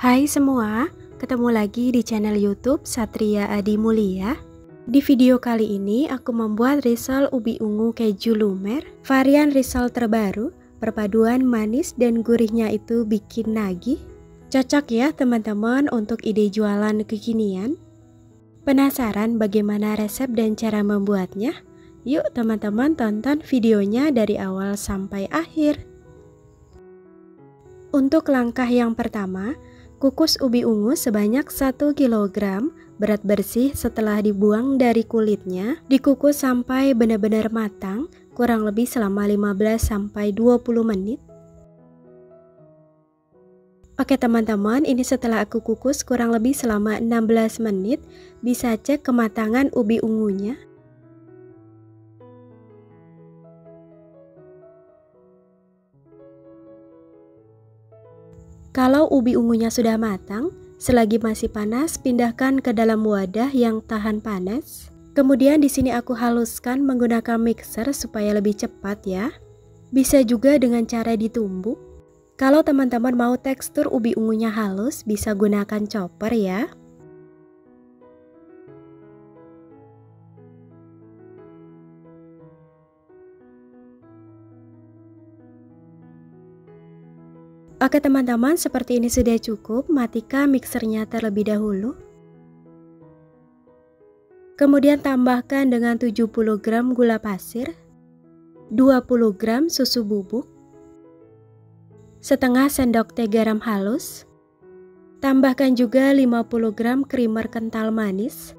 Hai semua, ketemu lagi di channel YouTube Satria Adi Mulia. Di video kali ini aku membuat risol ubi ungu keju lumer, varian risol terbaru, perpaduan manis dan gurihnya itu bikin nagih. Cocok ya teman-teman untuk ide jualan kekinian. Penasaran bagaimana resep dan cara membuatnya? Yuk teman-teman tonton videonya dari awal sampai akhir. Untuk langkah yang pertama, kukus ubi ungu sebanyak 1 kg, berat bersih setelah dibuang dari kulitnya, dikukus sampai benar-benar matang, kurang lebih selama 15-20 menit. Oke teman-teman, ini setelah aku kukus kurang lebih selama 16 menit, bisa cek kematangan ubi ungunya. Kalau ubi ungunya sudah matang, selagi masih panas, pindahkan ke dalam wadah yang tahan panas. Kemudian di sini aku haluskan menggunakan mixer supaya lebih cepat ya. Bisa juga dengan cara ditumbuk. Kalau teman-teman mau tekstur ubi ungunya halus, bisa gunakan chopper ya. Oke teman-teman, seperti ini sudah cukup. Matikan mixernya terlebih dahulu. Kemudian tambahkan dengan 70 gram gula pasir, 20 gram susu bubuk, setengah sendok teh garam halus. Tambahkan juga 50 gram creamer kental manis.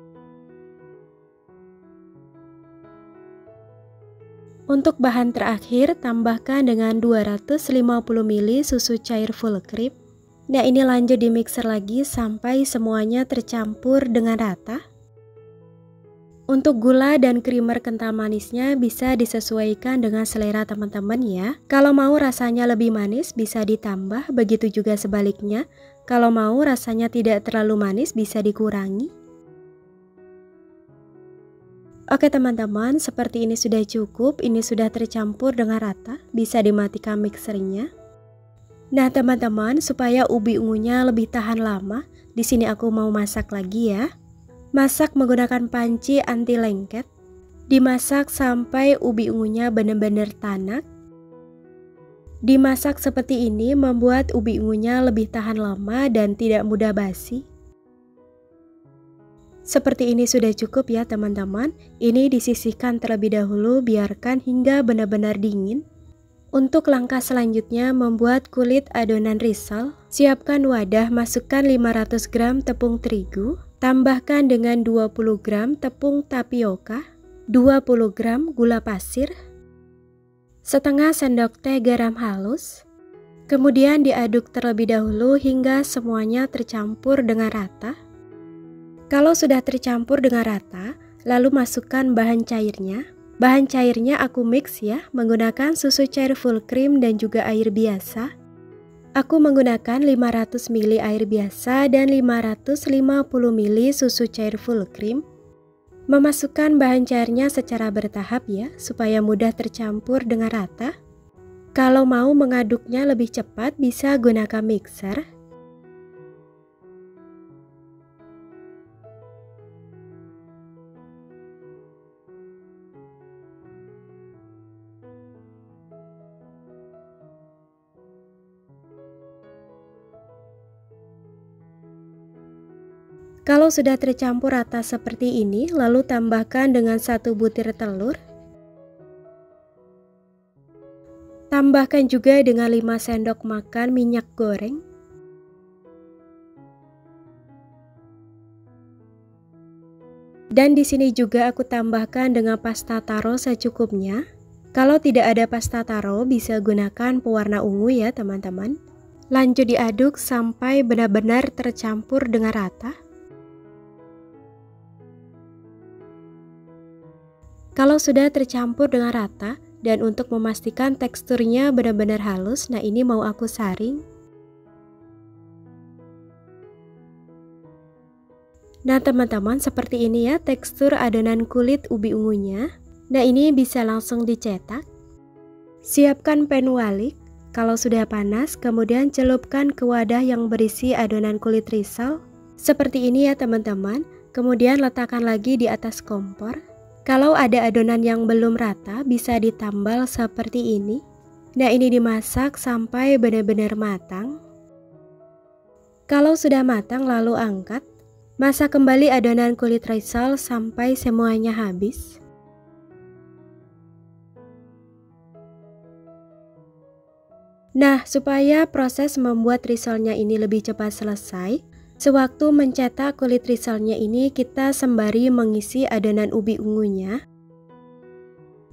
Untuk bahan terakhir, tambahkan dengan 250 ml susu cair full cream. Nah, ini lanjut di mixer lagi sampai semuanya tercampur dengan rata. Untuk gula dan creamer kental manisnya bisa disesuaikan dengan selera teman-teman ya. Kalau mau rasanya lebih manis bisa ditambah, begitu juga sebaliknya. Kalau mau rasanya tidak terlalu manis bisa dikurangi. Oke teman-teman, seperti ini sudah cukup, ini sudah tercampur dengan rata, bisa dimatikan mixernya. Nah teman-teman, supaya ubi ungunya lebih tahan lama, di sini aku mau masak lagi ya. Masak menggunakan panci anti lengket. Dimasak sampai ubi ungunya benar-benar tanak. Dimasak seperti ini membuat ubi ungunya lebih tahan lama dan tidak mudah basi. Seperti ini sudah cukup ya teman-teman. Ini disisihkan terlebih dahulu, biarkan hingga benar-benar dingin. Untuk langkah selanjutnya membuat kulit adonan risol. Siapkan wadah, masukkan 500 gram tepung terigu, tambahkan dengan 20 gram tepung tapioka, 20 gram gula pasir, setengah sendok teh garam halus. Kemudian diaduk terlebih dahulu hingga semuanya tercampur dengan rata. Kalau sudah tercampur dengan rata, lalu masukkan bahan cairnya. Bahan cairnya aku mix ya, menggunakan susu cair full cream dan juga air biasa. Aku menggunakan 500 ml air biasa dan 550 ml susu cair full cream. Memasukkan bahan cairnya secara bertahap ya, supaya mudah tercampur dengan rata. Kalau mau mengaduknya lebih cepat, bisa gunakan mixer. Kalau sudah tercampur rata seperti ini, lalu tambahkan dengan 1 butir telur. Tambahkan juga dengan 5 sendok makan minyak goreng. Dan di sini juga aku tambahkan dengan pasta taro secukupnya. Kalau tidak ada pasta taro, bisa gunakan pewarna ungu ya teman-teman. Lanjut diaduk sampai benar-benar tercampur dengan rata. Kalau sudah tercampur dengan rata dan untuk memastikan teksturnya benar-benar halus, nah ini mau aku saring. Nah teman-teman, seperti ini ya tekstur adonan kulit ubi ungunya. Nah ini bisa langsung dicetak. Siapkan pan walik, Kalau sudah panas, kemudian celupkan ke wadah yang berisi adonan kulit risol. Seperti ini ya teman-teman. Kemudian letakkan lagi di atas kompor. Kalau ada adonan yang belum rata, bisa ditambal seperti ini. Nah, ini dimasak sampai benar-benar matang. Kalau sudah matang lalu angkat. Masak kembali adonan kulit risol sampai semuanya habis. Nah, supaya proses membuat risolnya ini lebih cepat selesai, sewaktu mencetak kulit risolnya ini kita sembari mengisi adonan ubi ungunya.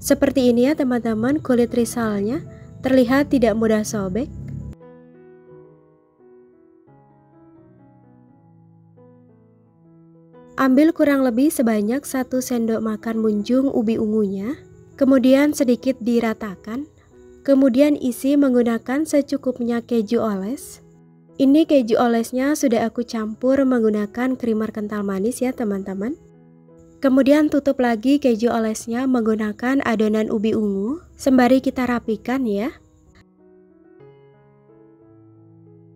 Seperti ini ya teman-teman, kulit risolnya terlihat tidak mudah sobek. Ambil kurang lebih sebanyak 1 sendok makan munjung ubi ungunya, kemudian sedikit diratakan, kemudian isi menggunakan secukupnya keju oles. Ini keju olesnya sudah aku campur menggunakan krimer kental manis ya teman-teman. Kemudian tutup lagi keju olesnya menggunakan adonan ubi ungu, sembari kita rapikan ya.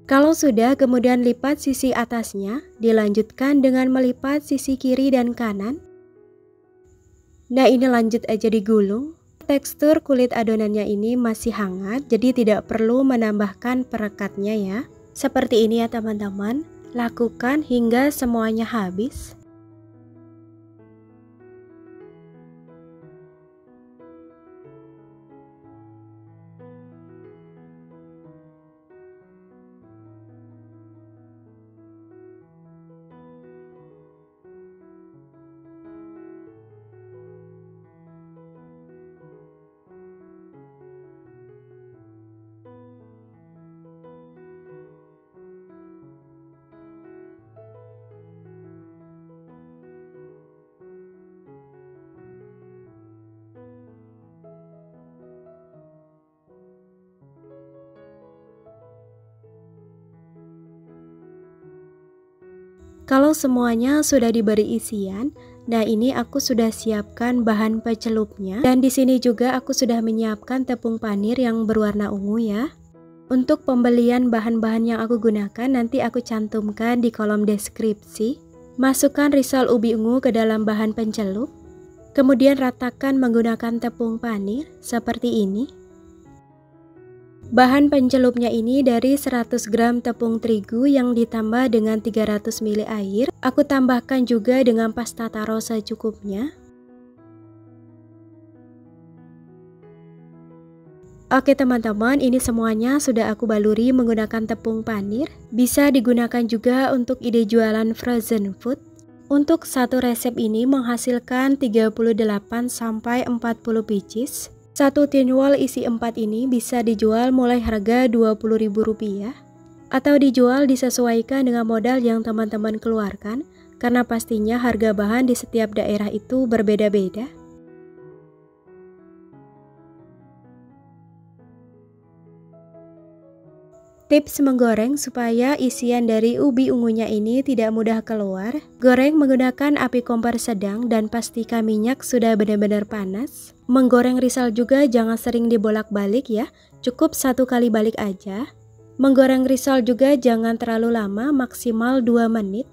Kalau sudah, kemudian lipat sisi atasnya, dilanjutkan dengan melipat sisi kiri dan kanan. Nah, ini lanjut aja digulung. Tekstur kulit adonannya ini masih hangat, jadi tidak perlu menambahkan perekatnya ya. Seperti ini ya teman-teman, lakukan hingga semuanya habis. Kalau semuanya sudah diberi isian, nah ini aku sudah siapkan bahan pecelupnya. Dan di sini juga aku sudah menyiapkan tepung panir yang berwarna ungu ya. Untuk pembelian bahan-bahan yang aku gunakan nanti aku cantumkan di kolom deskripsi. Masukkan risol ubi ungu ke dalam bahan pencelup. Kemudian ratakan menggunakan tepung panir seperti ini. Bahan pencelupnya ini dari 100 gram tepung terigu yang ditambah dengan 300 ml air. Aku tambahkan juga dengan pasta taro secukupnya. Oke teman-teman, ini semuanya sudah aku baluri menggunakan tepung panir. Bisa digunakan juga untuk ide jualan frozen food. Untuk satu resep ini menghasilkan 38-40 pieces. Satu tin wol isi 4 ini bisa dijual mulai harga Rp20.000 atau dijual disesuaikan dengan modal yang teman-teman keluarkan, karena pastinya harga bahan di setiap daerah itu berbeda-beda. Tips menggoreng supaya isian dari ubi ungunya ini tidak mudah keluar. Goreng menggunakan api kompor sedang dan pastikan minyak sudah benar-benar panas. Menggoreng risol juga jangan sering dibolak-balik ya, cukup 1 kali balik aja. Menggoreng risol juga jangan terlalu lama, maksimal 2 menit.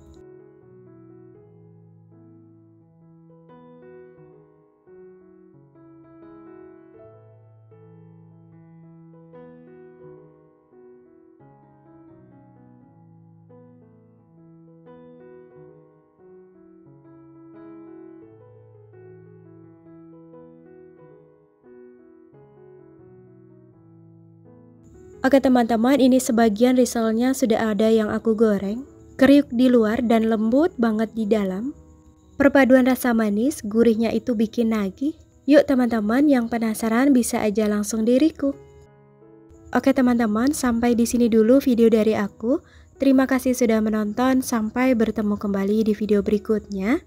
Oke teman-teman, ini sebagian risolnya sudah ada yang aku goreng. Kriuk di luar dan lembut banget di dalam. Perpaduan rasa manis, gurihnya itu bikin nagih. Yuk teman-teman yang penasaran bisa aja langsung di recook. Oke teman-teman, sampai di sini dulu video dari aku. Terima kasih sudah menonton, sampai bertemu kembali di video berikutnya.